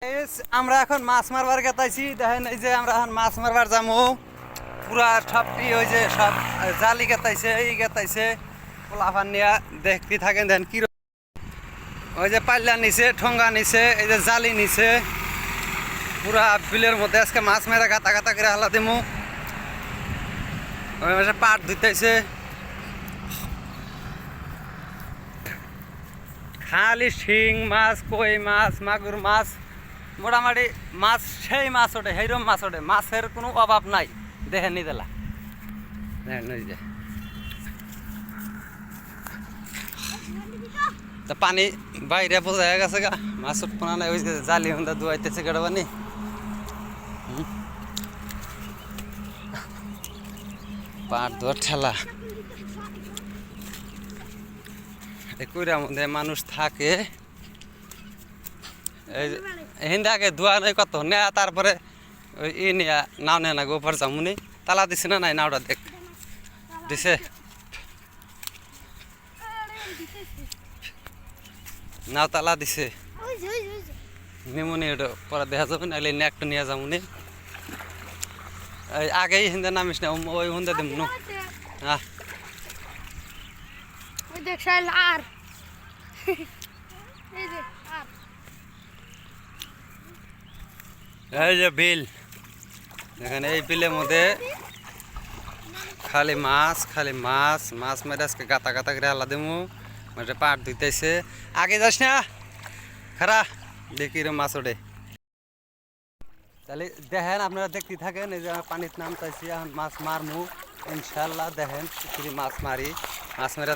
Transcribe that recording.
আমরা এখন মাছ মারবার গেতাইছি। দেখেন এই যে আমরা এখন মাছ মারবার যাবো। পুরা সবটি ওই যে সব জালি গেতাইছে, এই গেতাইছে পোলাফান নিয়া দেখতে থাকেন। দেখেন কি ওই যে পাল্লা নিছে, ঠোঙ্গা নিছে, এই যে জালি নিছে। পুরা বিলের মধ্যে আজকে মাছ মেরা গাতা গাতা করে হালা দিমু। ওই মাসে পাট ধুইতেছে, খালি শিং মাছ, কই মাছ, মাগুর মাছ, মোটামুটি মাছ সেই মাছ ওঠে, সেইরকম মাছ ওঠে। মাছের কোনো অভাব নাই। দেখেন নি দেলা, দেখেন ওই যে তা পানি বাইরে বোঝা গেছে গা, মাছ উঠপনা নাই। ওই যে জালি হুন্দা দুয়াইতেছে কেটে পানি। পাট ধোয়ার ঠেলা কইরার মধ্যে মানুষ থাকে। এই হিন্দে আগে ধোয়া নেই কত নেয়া, তারপরে ওই ই নিয়া নাও নেয় না গোপার জামুনি। তালা দিছে না নাই? নাওটা দেখ দিছে, নাও তালা দিছে। নিমুনি ওটা পরে দেখা যাবে, নাহলে নেকটা নিয়ে যামুনি। এই আগেই হিন্দে নামিস না, ওই হুন্দে দিম নু। হ্যাঁ এই যে বিল, দেখেন এই বিলের মধ্যে খালি মাছ, খালি মাছ। মাছ মেরে আজকে গাতা গাতা করে হালা দেবো। মানে পাট ধুইতেছে। আগে যাস না, খারা দেখি রে মাছ ওঠে। তাহলে দেখেন আপনারা দেখতে থাকেন। এই যে পানির নামতাইছি, এখন মাছ মারমু ইনশাল্লাহ। দেখেন মাছ মারি, মাছ মেরে